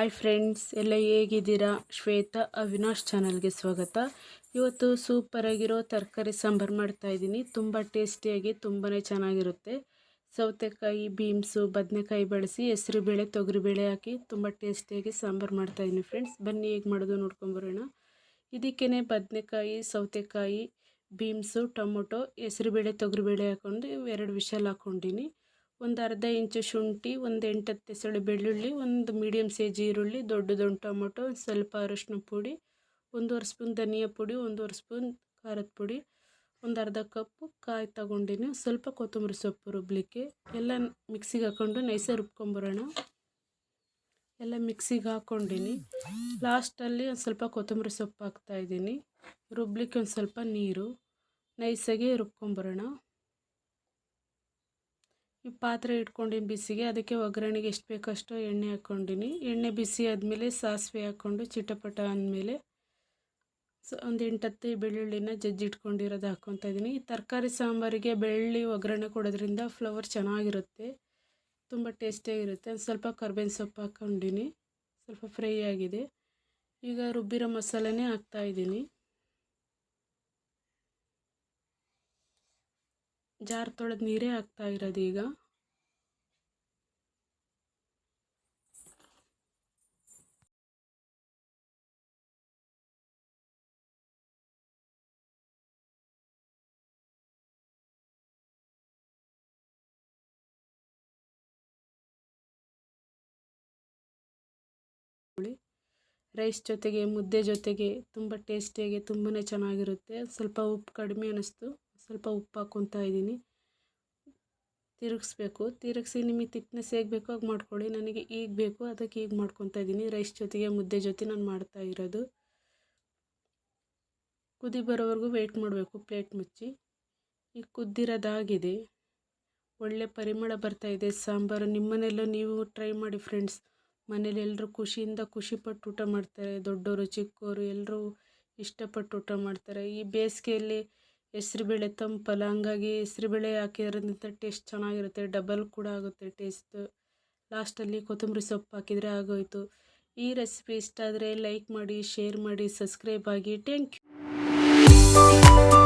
Hi friends, ಎಲ್ಲ ಹೇಗಿದ್ದೀರಾ? ಶ್ವೇತಾ ಅವಿನಾಶ್ ಚಾನಲ್ಗೆ ಸ್ವಾಗತ. ಇವತ್ತು ಸೂಪರಾಗಿರೋ ತರಕಾರಿ ಸಾಂಬಾರು ಮಾಡ್ತಾಯಿದ್ದೀನಿ. ತುಂಬ ಟೇಸ್ಟಿಯಾಗಿ ತುಂಬಾ ಚೆನ್ನಾಗಿರುತ್ತೆ. ಸೌತೆಕಾಯಿ, ಬೀನ್ಸು, ಬದನೆಕಾಯಿ ಬಳಸಿ ಹೆಸರುಬೇಳೆ, ತೊಗರಿಬೇಳೆ ಹಾಕಿ ತುಂಬ ಟೇಸ್ಟಿಯಾಗಿ ಸಾಂಬಾರು ಮಾಡ್ತಾಯಿದ್ದೀನಿ ಫ್ರೆಂಡ್ಸ್. ಬನ್ನಿ ಹೇಗೆ ಮಾಡೋದು ನೋಡ್ಕೊಂಬರೋಣ. ಇದಕ್ಕೇ ಬದನೆಕಾಯಿ, ಸೌತೆಕಾಯಿ, ಬೀನ್ಸು, ಟೊಮೊಟೊ, ಹೆಸರುಬೇಳೆ, ತೊಗರಿಬೇಳೆ ಹಾಕ್ಕೊಂಡು 2 ವಿಷಲ್ ಹಾಕ್ಕೊಂಡಿನಿ. ಒಂದು ಅರ್ಧ ಇಂಚು ಶುಂಠಿ, ಒಂದು 8-10 ಎಸಳು ಬೆಳ್ಳುಳ್ಳಿ, ಒಂದು ಮೀಡಿಯಮ್ ಸೈಜ್ ಈರುಳ್ಳಿ, ದೊಡ್ಡದೊಂದು ಟೊಮೊಟೊ, ಸ್ವಲ್ಪ ಅರಶಿನ ಪುಡಿ, 1.5 ಸ್ಪೂನ್ ಧನಿಯಾ ಪುಡಿ, 1.5 ಸ್ಪೂನ್ ಖಾರದ ಪುಡಿ, ಒಂದು ಅರ್ಧ ಕಪ್ಪು ಕಾಯಿ ತಗೊಂಡಿನಿ, ಸ್ವಲ್ಪ ಕೊತ್ತಂಬರಿ ಸೊಪ್ಪು ರುಬ್ಲಿಕ್ಕೆ. ಎಲ್ಲ ಮಿಕ್ಸಿಗೆ ಹಾಕ್ಕೊಂಡು ನೈಸಾಗಿ ರುಬ್ಕೊಂಬರೋಣ. ಎಲ್ಲ ಮಿಕ್ಸಿಗೆ ಹಾಕ್ಕೊಂಡಿನಿ. ಲಾಸ್ಟಲ್ಲಿ ಒಂದು ಸ್ವಲ್ಪ ಕೊತ್ತಂಬರಿ ಸೊಪ್ಪು ಹಾಕ್ತಾಯಿದ್ದೀನಿ. ರುಬ್ಲಿಕ್ಕೆ ಒಂದು ಸ್ವಲ್ಪ ನೀರು, ನೈಸಾಗಿ ರುಬ್ಕೊಂಬರೋಣ. ಈ ಪಾತ್ರೆ ಇಟ್ಕೊಂಡಿನಿ ಬಿಸಿಗೆ. ಅದಕ್ಕೆ ಒಗ್ಗರಣೆಗೆ ಎಷ್ಟು ಬೇಕೋ ಅಷ್ಟು ಎಣ್ಣೆ ಹಾಕ್ಕೊಂಡಿನಿ. ಎಣ್ಣೆ ಬಿಸಿ ಆದಮೇಲೆ ಸಾಸಿವೆ ಹಾಕ್ಕೊಂಡು ಚಿಟಪಟ ಅಂದಮೇಲೆ ಒಂದು 8-10 ಬೆಳ್ಳುಳ್ಳಿನ ಜಜ್ಜಿಟ್ಕೊಂಡಿರೋದು ಹಾಕ್ಕೊತಾ ಇದ್ದೀನಿ. ಈ ತರಕಾರಿ ಸಾಂಬಾರಿಗೆ ಬೆಳ್ಳುಳ್ಳಿ ಒಗ್ಗರಣೆ ಕೊಡೋದ್ರಿಂದ ಫ್ಲೇವರ್ ಚೆನ್ನಾಗಿರುತ್ತೆ, ತುಂಬ ಟೇಸ್ಟಿಯಾಗಿರುತ್ತೆ. ಒಂದು ಸ್ವಲ್ಪ ಕರ್ಬೇವಿನ ಸೊಪ್ಪು ಹಾಕ್ಕೊಂಡಿನಿ. ಸ್ವಲ್ಪ ಫ್ರೈ ಆಗಿದೆ. ಈಗ ರುಬ್ಬಿರೋ ಮಸಾಲೆನೇ ಹಾಕ್ತಾಯಿದ್ದೀನಿ. ಜಾರ್ ತೊಳೆದು ನೀರೇ ಹಾಕ್ತಾ ಇರೋದು. ಈಗ ರೈಸ್ ಜೊತೆಗೆ, ಮುದ್ದೆ ಜೊತೆಗೆ ತುಂಬ ಟೇಸ್ಟಿಯಾಗಿ ತುಂಬಾ ಚೆನ್ನಾಗಿರುತ್ತೆ. ಸ್ವಲ್ಪ ಉಪ್ಪು ಕಡಿಮೆ ಅನ್ನಿಸ್ತು, ಸ್ವಲ್ಪ ಉಪ್ಪು ಹಾಕ್ಕೊತಾ ಇದ್ದೀನಿ. ತಿರುಗಿಸಿ ನಿಮಗೆ ತಿಕ್ನೆಸ್ ಹೇಗೆ ಬೇಕೋ ಹಾಗೆ ಮಾಡ್ಕೊಳ್ಳಿ. ನನಗೆ ಈಗ ಬೇಕು, ಅದಕ್ಕೆ ಈಗ ಮಾಡ್ಕೊತಾ ಇದ್ದೀನಿ. ರೈಸ್ ಜೊತೆಗೆ, ಮುದ್ದೆ ಜೊತೆ ನಾನು ಮಾಡ್ತಾ ಇರೋದು. ಕುದಿ ಬರೋವರೆಗೂ ವೆಯ್ಟ್ ಮಾಡಬೇಕು ಪ್ಲೇಟ್ ಮುಚ್ಚಿ. ಈಗ ಕುದ್ದಿರೋದಾಗಿದೆ, ಒಳ್ಳೆ ಪರಿಮಳ ಬರ್ತಾಯಿದೆ ಸಾಂಬಾರು. ನಿಮ್ಮನೆಯಲ್ಲೂ ನೀವು ಟ್ರೈ ಮಾಡಿ ಫ್ರೆಂಡ್ಸ್. ಮನೇಲಿ ಎಲ್ಲರೂ ಖುಷಿಯಿಂದ ಖುಷಿಪಟ್ಟು ಊಟ ಮಾಡ್ತಾರೆ. ದೊಡ್ಡವರು ಚಿಕ್ಕವರು ಎಲ್ಲರೂ ಇಷ್ಟಪಟ್ಟು ಊಟ ಮಾಡ್ತಾರೆ. ಈ ಬೇಸಿಗೆಯಲ್ಲಿ ಹೆಸರುಬೇಳೆ ತಂಪಲ್ಲ, ಹಂಗಾಗಿ ಹೆಸರುಬೇಳೆ ಹಾಕಿರೋದ್ರಿಂದ ಟೇಸ್ಟ್ ಚೆನ್ನಾಗಿರುತ್ತೆ, ಡಬಲ್ ಕೂಡ ಆಗುತ್ತೆ ಟೇಸ್ಟ್. ಲಾಸ್ಟಲ್ಲಿ ಕೊತ್ತಂಬರಿ ಸೊಪ್ಪು ಹಾಕಿದರೆ ಆಗೋಯಿತು. ಈ ರೆಸಿಪಿ ಇಷ್ಟ ಆದರೆ ಲೈಕ್ ಮಾಡಿ, ಶೇರ್ ಮಾಡಿ, ಸಬ್ಸ್ಕ್ರೈಬ್ ಆಗಿ. Thank you.